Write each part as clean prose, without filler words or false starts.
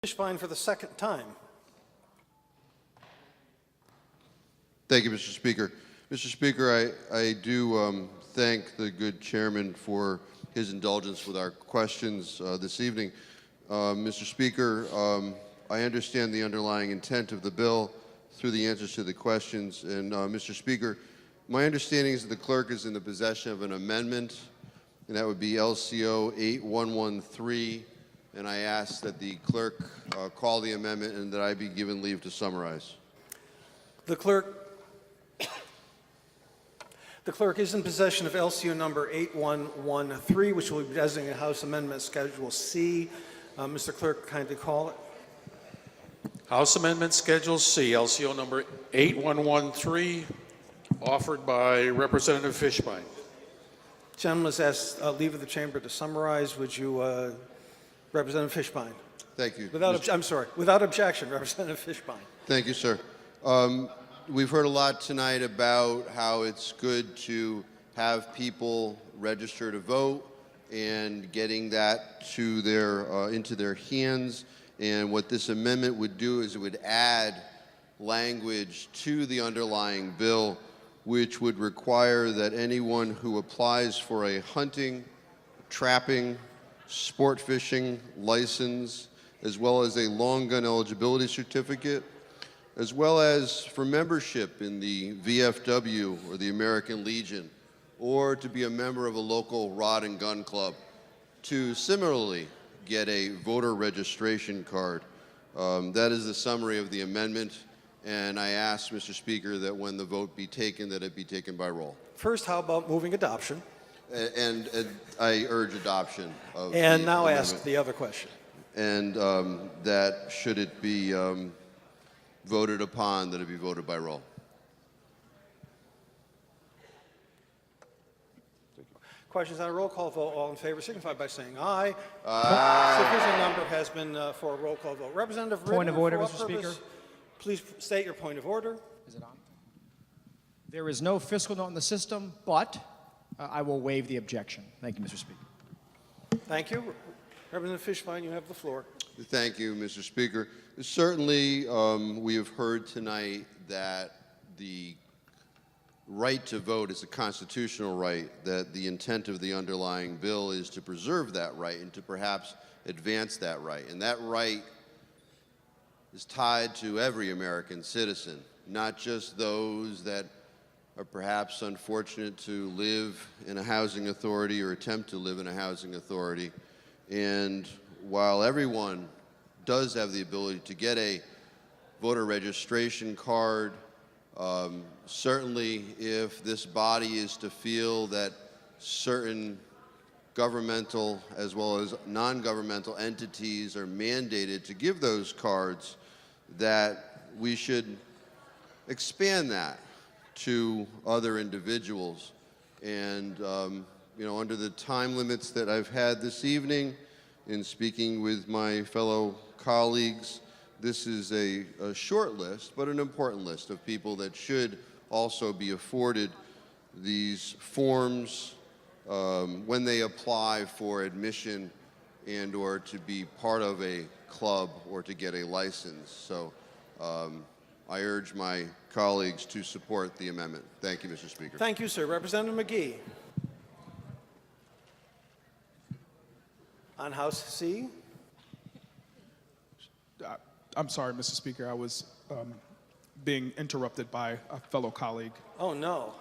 Fishbein for the second time. Thank you, Mr. Speaker. Mr. Speaker, I do thank the good chairman for his indulgence with our questions this evening. Mr. Speaker, I understand the underlying intent of the bill through the answers to the questions. And Mr. Speaker, my understanding is that the clerk is in the possession of an amendment, and that would be LCO 8113. And I ask that the clerk call the amendment and that I be given leave to summarize. The clerk is in possession of LCO number 8113, which will be designated House Amendment Schedule C. Mr. Clerk, kindly call it. House Amendment Schedule C, LCO number 8113, offered by Representative Fishbein. Gentleman has asked leave of the chamber to summarize. Would you, Representative Fishbein? Thank you. Without objection, Representative Fishbein. Thank you, sir. We've heard a lot tonight about how it's good to have people register to vote and getting that to into their hands. And what this amendment would do is it would add language to the underlying bill, which would require that anyone who applies for a hunting, trapping, sport fishing license, as well as a long gun eligibility certificate, as well as for membership in the VFW or the American Legion, or to be a member of a local rod and gun club, to similarly get a voter registration card. That is the summary of the amendment, and I ask, Mr. Speaker, that when the vote be taken, that it be taken by roll. First, how about moving adoption? And I urge adoption of And the now amendment. ask the other question. And that should it be voted upon, that it be voted by roll. Questions on a roll call vote. All in favor signify by saying aye. Aye. Sufficient number has been for a roll call vote. Representative Ritter, Point of order, for what Mr. purpose? Speaker. Please state your point of order. Is it on? There is no fiscal note in the system, but I will waive the objection. Thank you, Mr. Speaker. Thank you. Representative Fishbein, you have the floor. Thank you, Mr. Speaker. Certainly, we have heard tonight that the right to vote is a constitutional right, that the intent of the underlying bill is to preserve that right and to perhaps advance that right. And that right is tied to every American citizen, not just those that are perhaps unfortunate to live in a housing authority or attempt to live in a housing authority. And while everyone does have the ability to get a voter registration card, certainly if this body is to feel that certain governmental as well as non-governmental entities are mandated to give those cards, that we should expand that to other individuals. And under the time limits that I've had this evening in speaking with my fellow colleagues, this is a short list, but an important list of people that should also be afforded these forms when they apply for admission and or to be part of a club or to get a license. So I urge my colleagues to support the amendment. Thank you, Mr. Speaker. Thank you, sir. Representative McGee. On House C. I'm sorry, Mr. Speaker. I was being interrupted by a fellow colleague. Oh, no.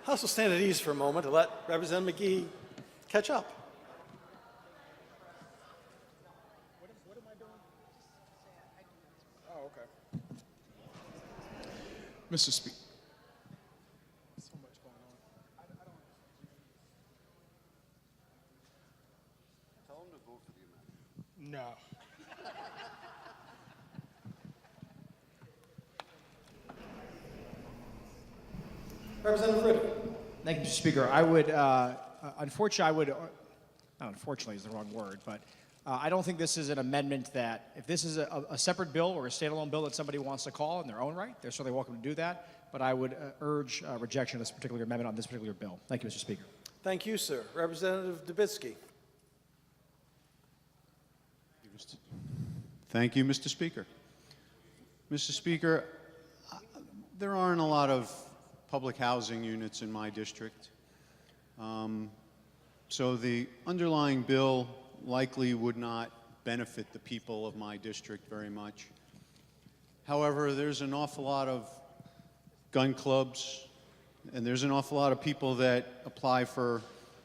House will stand at ease for a moment to let Representative McGee catch up. What am I doing? Oh, okay. Mr. Speaker. So much going on. Tell them to vote for the amendment. No. Representative Ritter. Thank you, Mr. Speaker. I would, unfortunately, not unfortunately is the wrong word, but I don't think this is an amendment that, if this is a separate bill or a standalone bill that somebody wants to call in their own right, they're certainly welcome to do that. But I would urge rejection of this particular amendment on this particular bill. Thank you, Mr. Speaker. Thank you, sir. Representative Dubitsky. Thank you, Mr. Speaker. Mr. Speaker, there aren't a lot of public housing units in my district. So the underlying bill likely would not benefit the people of my district very much. However, there's an awful lot of gun clubs, and there's an awful lot of people that apply for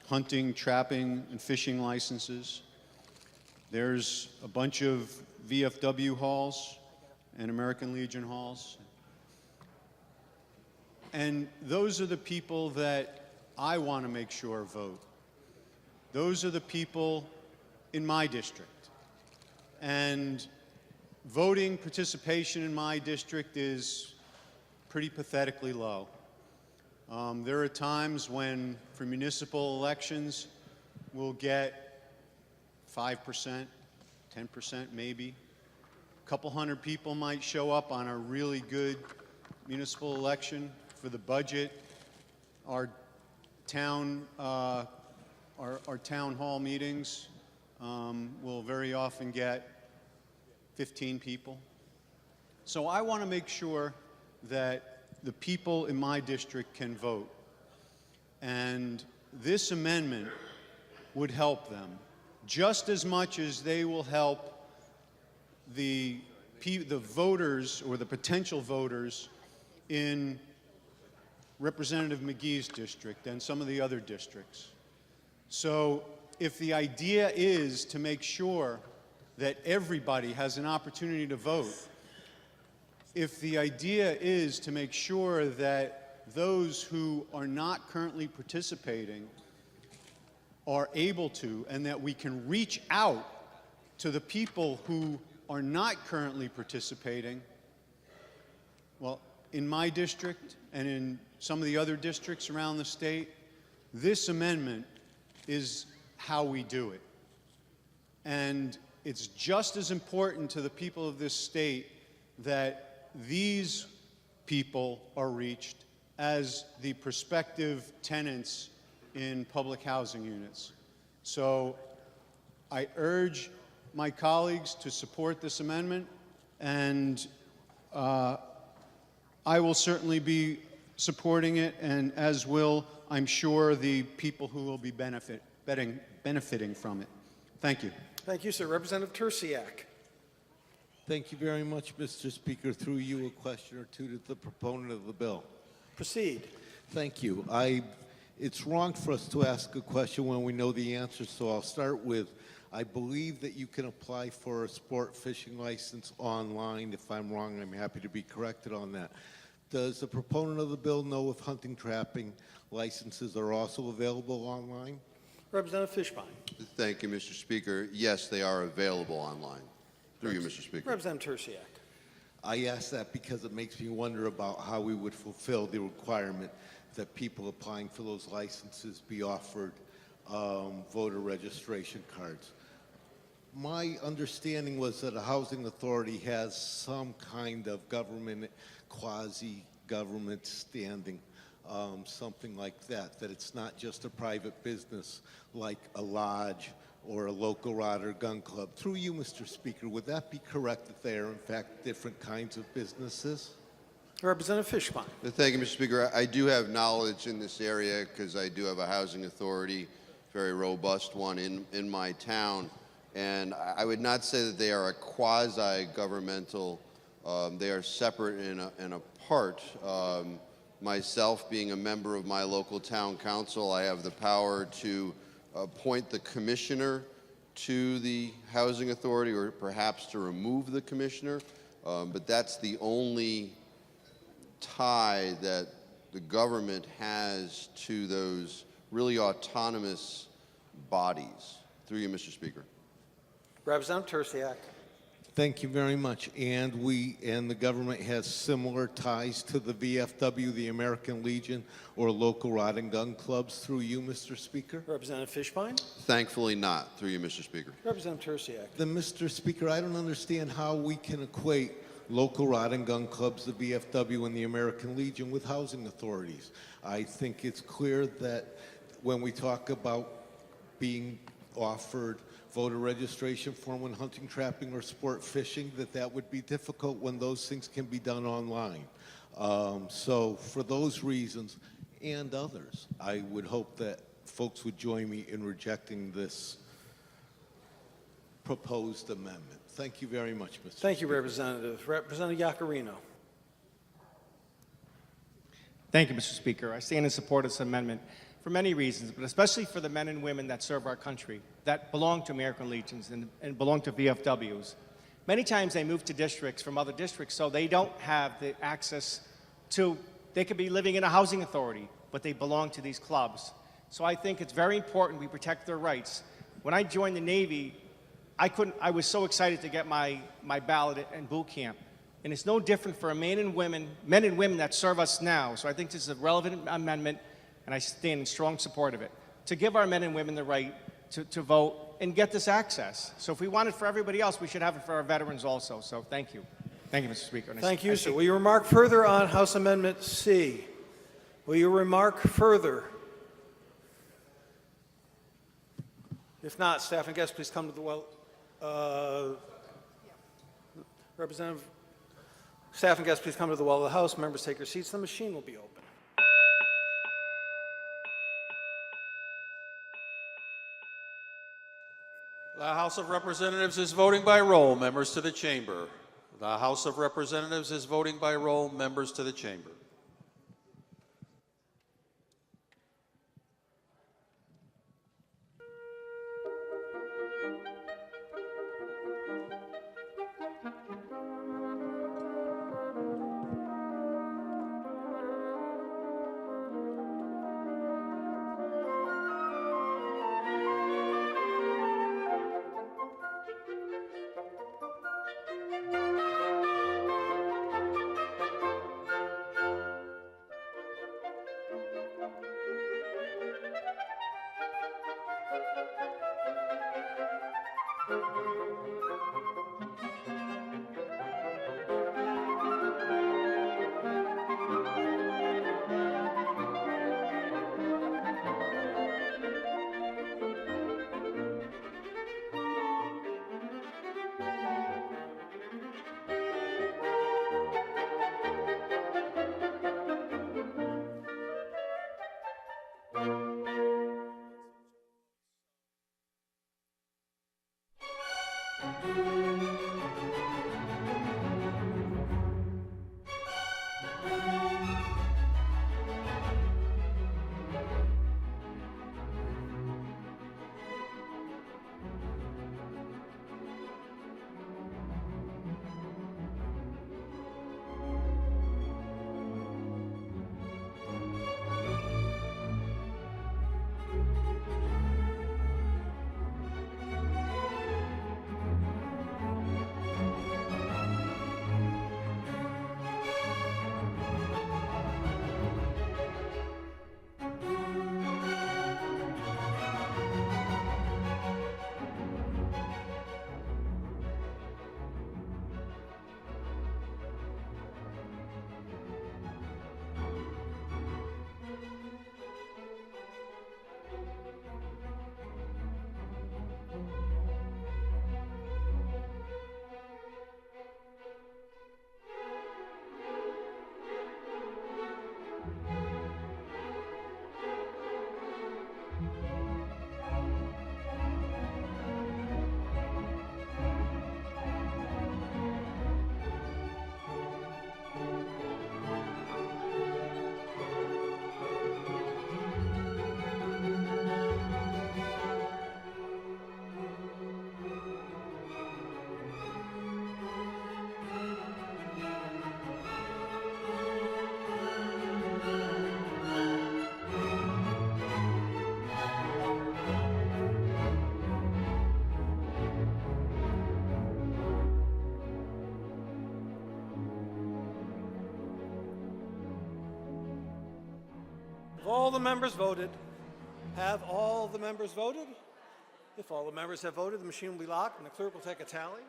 hunting, trapping, and fishing licenses. There's a bunch of VFW halls and American Legion halls. And those are the people that I want to make sure vote. Those are the people in my district. And voting participation in my district is pretty pathetically low. There are times when, for municipal elections, we'll get 5%, 10% maybe. A couple hundred people might show up on a really good municipal election. For the budget, our town hall meetings will very often get 15 people. So I want to make sure that the people in my district can vote. And this amendment would help them just as much as they will help the voters or the potential voters in Representative McGee's district and some of the other districts. So if the idea is to make sure that everybody has an opportunity to vote, if the idea is to make sure that those who are not currently participating are able to, and that we can reach out to the people who are not currently participating, well, in my district and in some of the other districts around the state, this amendment is how we do it. And it's just as important to the people of this state that these people are reached as the prospective tenants in public housing units. So I urge my colleagues to support this amendment, and I will certainly be supporting it, and as will, I'm sure, the people who will be benefiting from it. Thank you. Thank you, sir. Representative Tersiak. Thank you very much, Mr. Speaker. Through you, a question or two to the proponent of the bill. Proceed. Thank you. It's wrong for us to ask a question when we know the answer, so I'll start with, I believe that you can apply for a sport fishing license online. If I'm wrong, I'm happy to be corrected on that. Does the proponent of the bill know if hunting, trapping licenses are also available online? Representative Fishbein. Thank you, Mr. Speaker. Yes, they are available online. Through you, Mr. Speaker. Representative Tersiak. I ask that because it makes me wonder about how we would fulfill the requirement that people applying for those licenses be offered voter registration cards. My understanding was that a housing authority has some kind of government, quasi-government standing, something like that, that it's not just a private business like a lodge or a local rod or gun club. Through you, Mr. Speaker, would that be correct that they are in fact different kinds of businesses? Representative Fishbein. Thank you, Mr. Speaker. I do have knowledge in this area because I do have a housing authority, very robust one in my town. And I would not say that they are a quasi-governmental. They are separate and apart. Myself, being a member of my local town council, I have the power to appoint the commissioner to the housing authority, or perhaps to remove the commissioner. But that's the only tie that the government has to those really autonomous bodies. Through you, Mr. Speaker. Representative Tersiak. Thank you very much. And the government has similar ties to the VFW, the American Legion, or local rod and gun clubs through you, Mr. Speaker? Representative Fishbein? Thankfully not, through you, Mr. Speaker. Representative Terciak? Then, Mr. Speaker, I don't understand how we can equate local rod and gun clubs, the VFW, and the American Legion with housing authorities. I think it's clear that when we talk about being offered voter registration form when hunting, trapping, or sport fishing, that would be difficult when those things can be done online. So for those reasons and others, I would hope that folks would join me in rejecting this proposed amendment. Thank you very much, Mr. Thank you, Speaker. Representative. Representative Iaccarino? Thank you, Mr. Speaker. I stand in support of this amendment for many reasons, but especially for the men and women that serve our country, that belong to American Legions and belong to VFWs. Many times they move to districts from other districts, so they don't have the access to, they could be living in a housing authority, but they belong to these clubs. So I think it's very important we protect their rights. When I joined the Navy, I was so excited to get my ballot in boot camp. And it's no different for men and women that serve us now. So I think this is a relevant amendment, and I stand in strong support of it, to give our men and women the right to vote and get this access. So if we want it for everybody else, we should have it for our veterans also. So thank you. Thank you, Mr. Speaker. And Thank you, sir. Will you remark further on House Amendment C? Will you remark further? If not, staff and guests, please come to the well. Representative, staff and guests, please come to the well of the House. Members, take your seats. The machine will be open. The House of Representatives is voting by roll. Members to the chamber. The House of Representatives is voting by roll. Members to the chamber. Have all the members voted? Have all the members voted? If all the members have voted, the machine will be locked and the clerk will take a tally.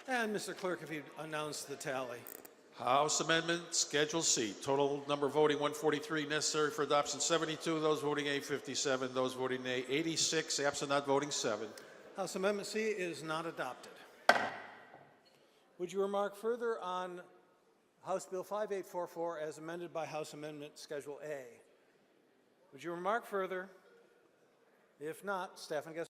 And Mr. Clerk, if you'd announce the tally. House Amendment Schedule C. Total number voting 143, necessary for adoption 72. Those voting A 57. Those voting nay 86. Absent not voting 7. House Amendment C is not adopted. Would you remark further on House Bill 5844 as amended by House Amendment Schedule A? Would you remark further? If not, staff and guests